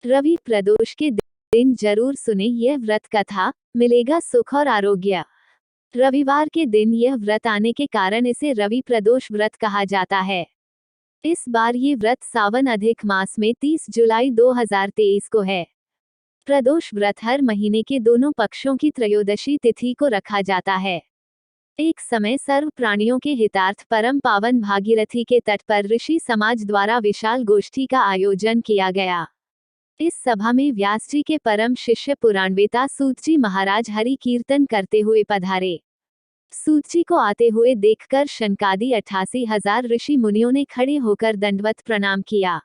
रवि प्रदोष के दिन जरूर सुने यह व्रत कथा, मिलेगा सुख और आरोग्य। रविवार के दिन यह व्रत आने के कारण इसे रवि प्रदोष व्रत कहा जाता है। इस बार ये व्रत सावन अधिक मास में 30 जुलाई 2023 को है। प्रदोष व्रत हर महीने के दोनों पक्षों की त्रयोदशी तिथि को रखा जाता है। एक समय सर्व प्राणियों के हितार्थ परम पावन भागीरथी के तट पर ऋषि समाज द्वारा विशाल गोष्ठी का आयोजन किया गया। इस सभा में व्यास जी के परम शिष्य पुराणवेता सूत जी महाराज हरि कीर्तन करते हुए पधारे। सूत जी को आते हुए देखकर शनकादि 88,000 ऋषि मुनियों ने खड़े होकर दंडवत प्रणाम किया।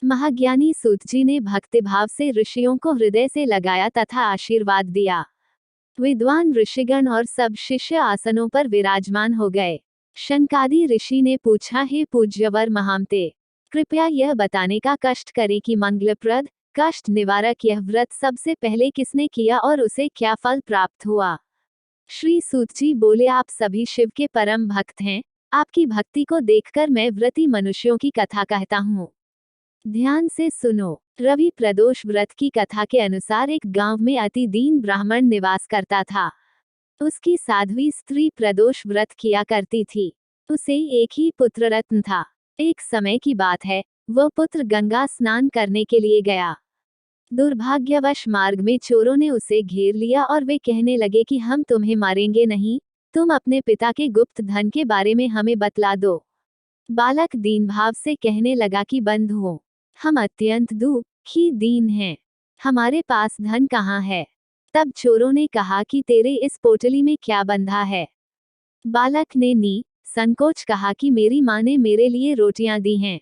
महाज्ञानी सूत जी ने भक्तिभाव से ऋषियों को हृदय से लगाया तथा आशीर्वाद दिया। विद्वान ऋषिगण और सब शिष्य आसनों पर विराजमान हो गए। शनकादि ऋषि ने पूछा, हे पूज्यवर महामते, कृपया यह बताने का कष्ट करें कि मंगलप्रद कष्ट निवारक यह व्रत सबसे पहले किसने किया और उसे क्या फल प्राप्त हुआ। श्री सूत जी बोले, आप सभी शिव के परम भक्त हैं। आपकी भक्ति को देखकर मैं व्रती मनुष्यों की कथा कहता हूँ। ध्यान से सुनो। रवि प्रदोष व्रत की कथा के अनुसार एक गांव में अति दीन ब्राह्मण निवास करता था। उसकी साध्वी स्त्री प्रदोष व्रत किया करती थी। उसे एक ही पुत्र रत्न था। एक समय की बात है, वह पुत्र गंगा स्नान करने के लिए गया। दुर्भाग्यवश मार्ग में चोरों ने उसे घेर लिया और वे कहने लगे कि हम तुम्हें मारेंगे नहीं, तुम अपने पिता के गुप्त धन के बारे में हमें बतला दो। बालक दीन भाव से कहने लगा कि बंधुओं, हम अत्यंत दुखी दीन हैं, हमारे पास धन कहाँ है। तब चोरों ने कहा कि तेरे इस पोटली में क्या बंधा है। बालक ने संकोच कहा कि मेरी माँ ने मेरे लिए रोटियां दी हैं।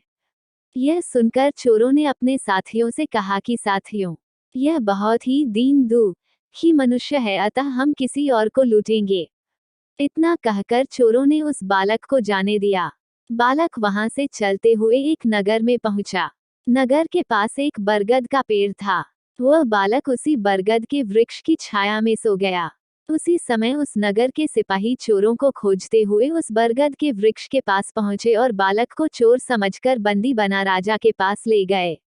यह सुनकर चोरों ने अपने साथियों से कहा कि साथियों, यह बहुत ही दीन दुखी मनुष्य है, अतः हम किसी और को लूटेंगे। इतना कहकर चोरों ने उस बालक को जाने दिया। बालक वहां से चलते हुए एक नगर में पहुंचा। नगर के पास एक बरगद का पेड़ था। वह बालक उसी बरगद के वृक्ष की छाया में सो गया। उसी समय उस नगर के सिपाही चोरों को खोजते हुए उस बरगद के वृक्ष के पास पहुंचे और बालक को चोर समझकर बंदी बना राजा के पास ले गए।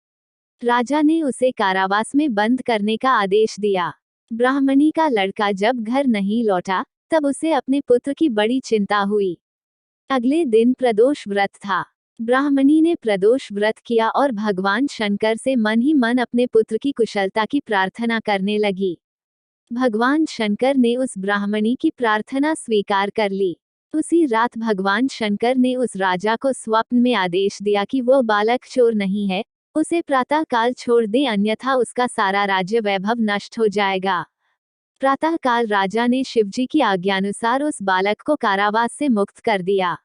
राजा ने उसे कारावास में बंद करने का आदेश दिया। ब्राह्मणी का लड़का जब घर नहीं लौटा, तब उसे अपने पुत्र की बड़ी चिंता हुई। अगले दिन प्रदोष व्रत था। ब्राह्मणी ने प्रदोष व्रत किया और भगवान शंकर से मन ही मन अपने पुत्र की कुशलता की प्रार्थना करने लगी। भगवान शंकर ने उस ब्राह्मणी की प्रार्थना स्वीकार कर ली। उसी रात भगवान शंकर ने उस राजा को स्वप्न में आदेश दिया कि वह बालक चोर नहीं है, उसे प्रातः काल छोड़ दे, अन्यथा उसका सारा राज्य वैभव नष्ट हो जाएगा। प्रातः काल राजा ने शिवजी की आज्ञानुसार उस बालक को कारावास से मुक्त कर दिया।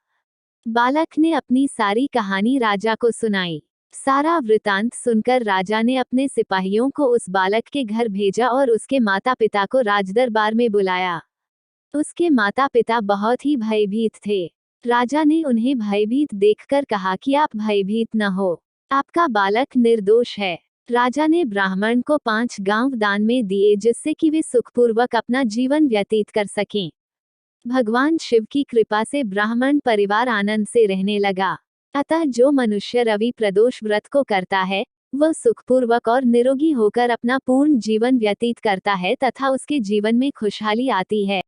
बालक ने अपनी सारी कहानी राजा को सुनाई। सारा वृतांत सुनकर राजा ने अपने सिपाहियों को उस बालक के घर भेजा और उसके माता पिता को राजदरबार में बुलाया। उसके माता पिता बहुत ही भयभीत थे। राजा ने उन्हें भयभीत देखकर कहा कि आप भयभीत न हो, आपका बालक निर्दोष है। राजा ने ब्राह्मण को 5 गांव दान में दिए, जिससे कि वे सुखपूर्वक अपना जीवन व्यतीत कर सकें। भगवान शिव की कृपा से ब्राह्मण परिवार आनंद से रहने लगा। अतः जो मनुष्य रवि प्रदोष व्रत को करता है, वह सुखपूर्वक और निरोगी होकर अपना पूर्ण जीवन व्यतीत करता है तथा उसके जीवन में खुशहाली आती है।